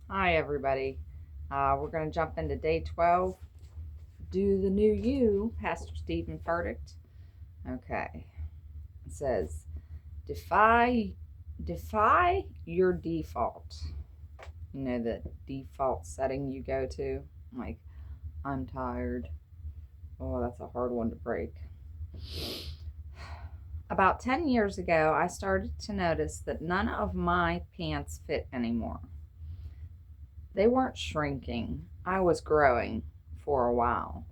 Hi, everybody. We're going to jump into day 12. Do the new you, Pastor Stephen Furtick. Okay. It says, defy your default. You know, the default setting you go to? Like, I'm tired. Oh, that's a hard one to break. About 10 years ago, I started to notice that none of my pants fit anymore. They weren't shrinking. I was growing for a while.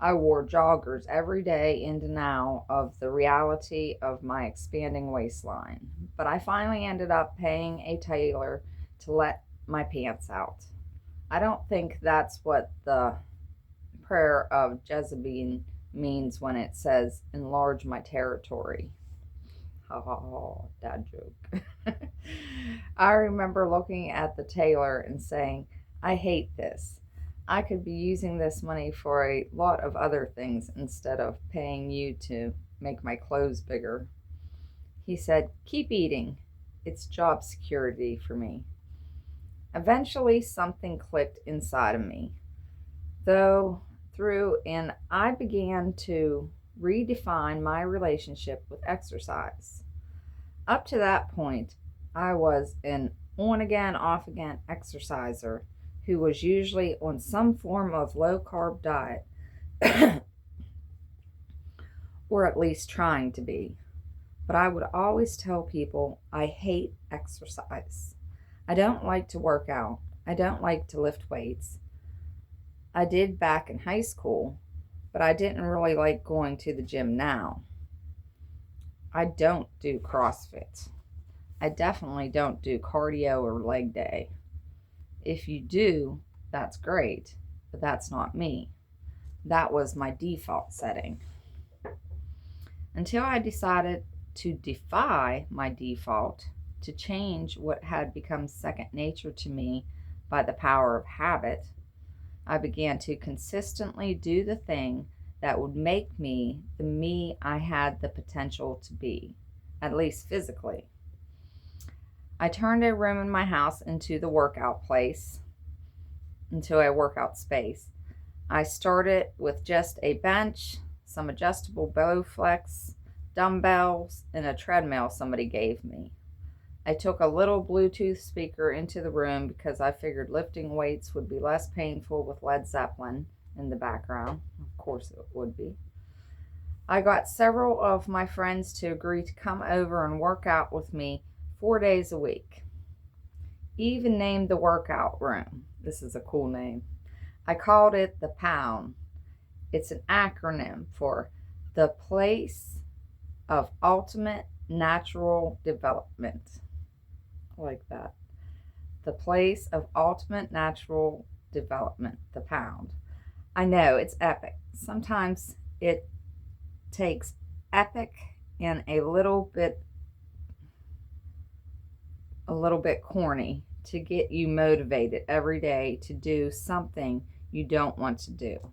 I wore joggers every day in denial of the reality of my expanding waistline. But I finally ended up paying a tailor to let my pants out. I don't think that's what the prayer of Jezebel means when it says, enlarge my territory. Ha ha ha, dad joke. I remember looking at the tailor and saying, I hate this. I could be using this money for a lot of other things instead of paying you to make my clothes bigger. He said, keep eating. It's job security for me. Eventually, something clicked inside of me, though, and I began to redefine my relationship with exercise. Up to that point, I was an on again, off again exerciser who was usually on some form of low carb diet, or at least trying to be. But I would always tell people I hate exercise. I don't like to work out. I don't like to lift weights. I did back in high school, but I didn't really like going to the gym now. I don't do CrossFit. I definitely don't do cardio or leg day. If you do, that's great, but that's not me. That was my default setting. Until I decided to defy my default, to change what had become second nature to me by the power of habit, I began to consistently do the thing that would make me the me I had the potential to be, at least physically. I turned a room in my house into the workout place, into a workout space. I started with just a bench, some adjustable Bowflex, dumbbells, and a treadmill somebody gave me. I took a little Bluetooth speaker into the room because I figured lifting weights would be less painful with Led Zeppelin in the background. Of course, it would be. I got several of my friends to agree to come over and work out with me 4 days a week. Even named the workout room. This is a cool name. I called it the Pound. It's an acronym for the Place of Ultimate Natural Development. I like that. The Place of Ultimate Natural Development, the Pound. I know it's epic. Sometimes it takes epic and a little bit corny to get you motivated every day to do something you don't want to do.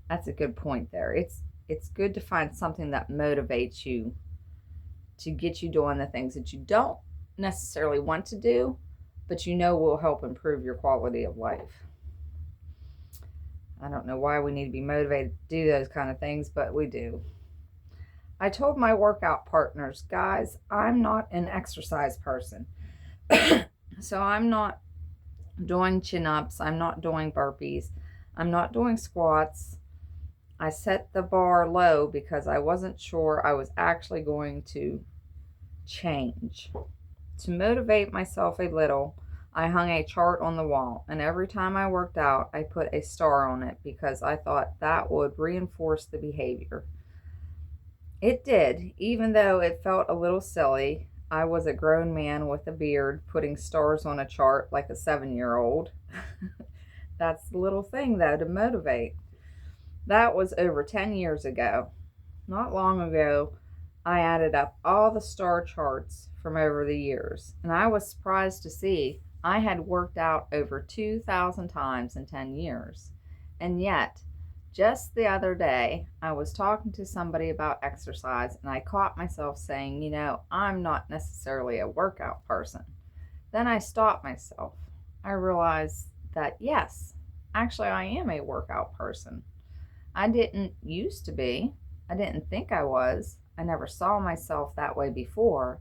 That's a good point there. It's good to find something that motivates you to get you doing the things that you don't necessarily want to do, but you know will help improve your quality of life. I don't know why we need to be motivated to do those kind of things, but we do. I told my workout partners, guys, I'm not an exercise person. So I'm not doing chin ups, I'm not doing burpees, I'm not doing squats. I set the bar low because I wasn't sure I was actually going to change. To motivate myself a little, I hung a chart on the wall, and every time I worked out, I put a star on it because I thought that would reinforce the behavior. It did, even though it felt a little silly. I was a grown man with a beard putting stars on a chart like a 7-year-old. That's the little thing, though, to motivate. That was over 10 years ago. Not long ago, I added up all the star charts from over the years, and I was surprised to see I had worked out over 2,000 times in 10 years. And yet, just the other day, I was talking to somebody about exercise, and I caught myself saying, I'm not necessarily a workout person. Then I stopped myself. I realized that yes, actually, I am a workout person. I didn't used to be. I didn't think I was. I never saw myself that way before.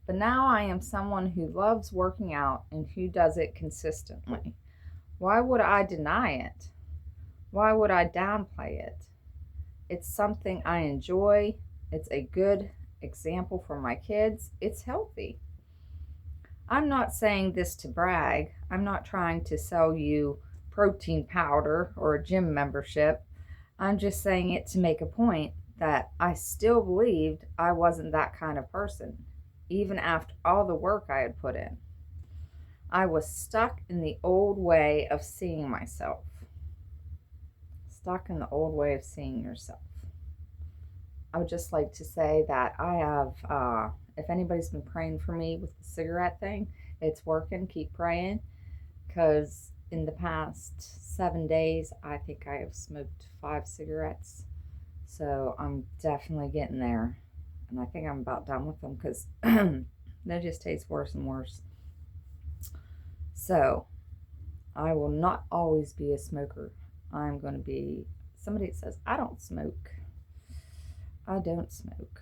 But now I am someone who loves working out and who does it consistently. Why would I deny it? Why would I downplay it? It's something I enjoy. It's a good example for my kids. It's healthy. I'm not saying this to brag. I'm not trying to sell you protein powder or a gym membership. I'm just saying it to make a point that I still believed I wasn't that kind of person, even after all the work I had put in. I was stuck in the old way of seeing myself. Stuck in the old way of seeing yourself. I would just like to say that I have, if anybody's been praying for me with the cigarette thing, it's working. Keep praying, because in the past 7 days, I think I have smoked 5 cigarettes. So I'm definitely getting there. And I think I'm about done with them because they just taste worse and worse. So I will not always be a smoker. I'm going to be somebody that says, I don't smoke. I don't smoke.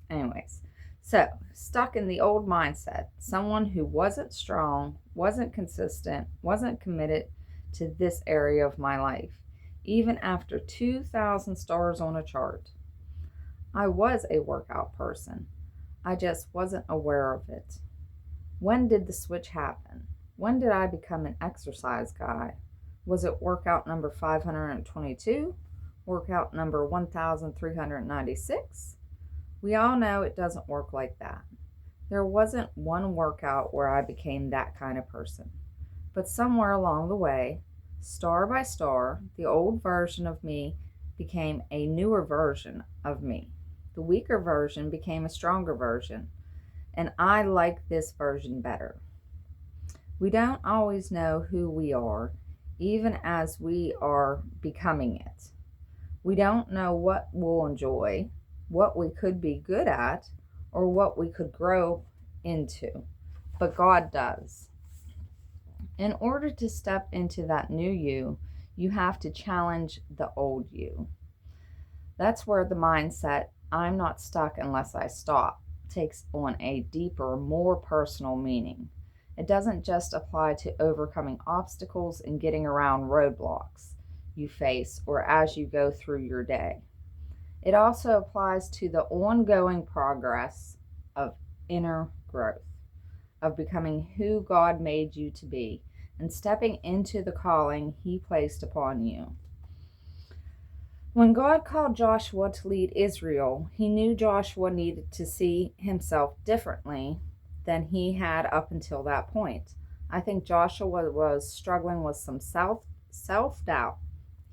Anyways, so stuck in the old mindset. Someone who wasn't strong, wasn't consistent, wasn't committed to this area of my life, even after 2,000 stars on a chart. I was a workout person. I just wasn't aware of it. When did the switch happen? When did I become an exercise guy? Was it workout number 522? Workout number 1396? We all know it doesn't work like that. There wasn't one workout where I became that kind of person. But somewhere along the way, star by star, the old version of me became a newer version of me. The weaker version became a stronger version, and I like this version better. We don't always know who we are, even as we are becoming it. We don't know what we'll enjoy, what we could be good at, or what we could grow into, but God does. In order to step into that new you, you have to challenge the old you. That's where the mindset, I'm not stuck unless I stop, takes on a deeper, more personal meaning. It doesn't just apply to overcoming obstacles and getting around roadblocks you face or as you go through your day. It also applies to the ongoing progress of inner growth, of becoming who God made you to be and stepping into the calling He placed upon you. When God called Joshua to lead Israel, He knew Joshua needed to see himself differently than he had up until that point. I think Joshua was struggling with some self-doubt.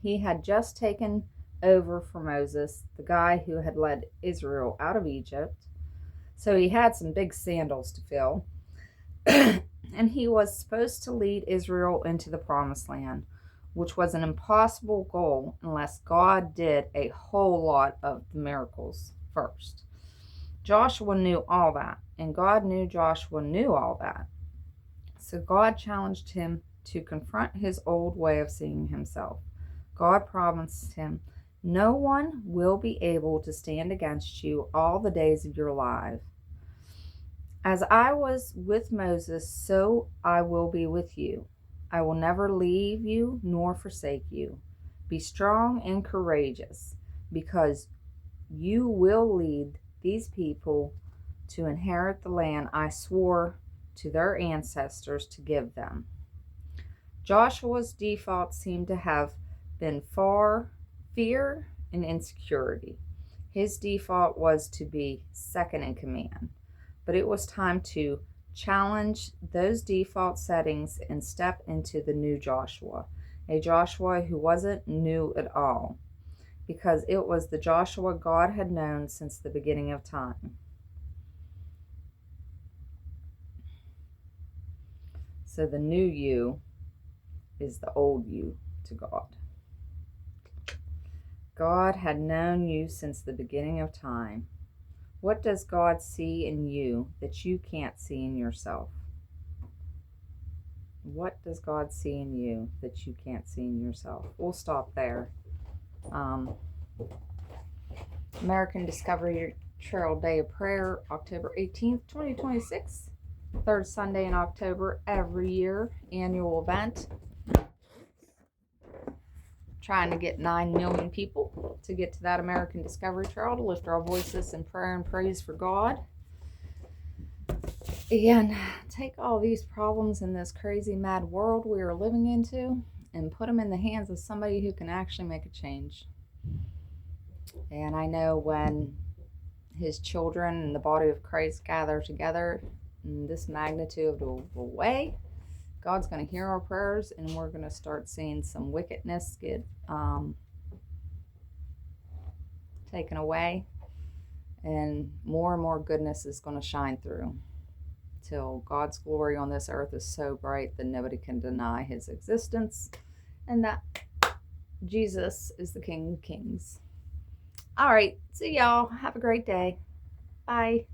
He had just taken over for Moses, the guy who had led Israel out of Egypt. So he had some big sandals to fill. And he was supposed to lead Israel into the promised land, which was an impossible goal unless God did a whole lot of the miracles first. Joshua knew all that, and God knew Joshua knew all that. So God challenged him to confront his old way of seeing himself. God promised him, no one will be able to stand against you all the days of your life. As I was with Moses, so I will be with you. I will never leave you nor forsake you. Be strong and courageous, because you will lead these people to inherit the land I swore to their ancestors to give them. Joshua's default seemed to have been fear and insecurity. His default was to be second in command. But it was time to challenge those default settings and step into the new Joshua, a Joshua who wasn't new at all, because it was the Joshua God had known since the beginning of time. So the new you is the old you to God. God had known you since the beginning of time. What does God see in you that you can't see in yourself? What does God see in you that you can't see in yourself? We'll stop there. American Discovery Trail Day of Prayer, October 18th, 2026. Third Sunday in October every year. Annual event. Trying to get 9 million people to get to that American Discovery Trail to lift our voices in prayer and praise for God. And take all these problems in this crazy mad world we are living into and put them in the hands of somebody who can actually make a change. And I know when his children and the body of Christ gather together in this magnitude of a way, God's going to hear our prayers, and we're going to start seeing some wickedness get taken away, and more goodness is going to shine through till God's glory on this earth is so bright that nobody can deny his existence, and that Jesus is the King of Kings. All right, see y'all. Have a great day. Bye.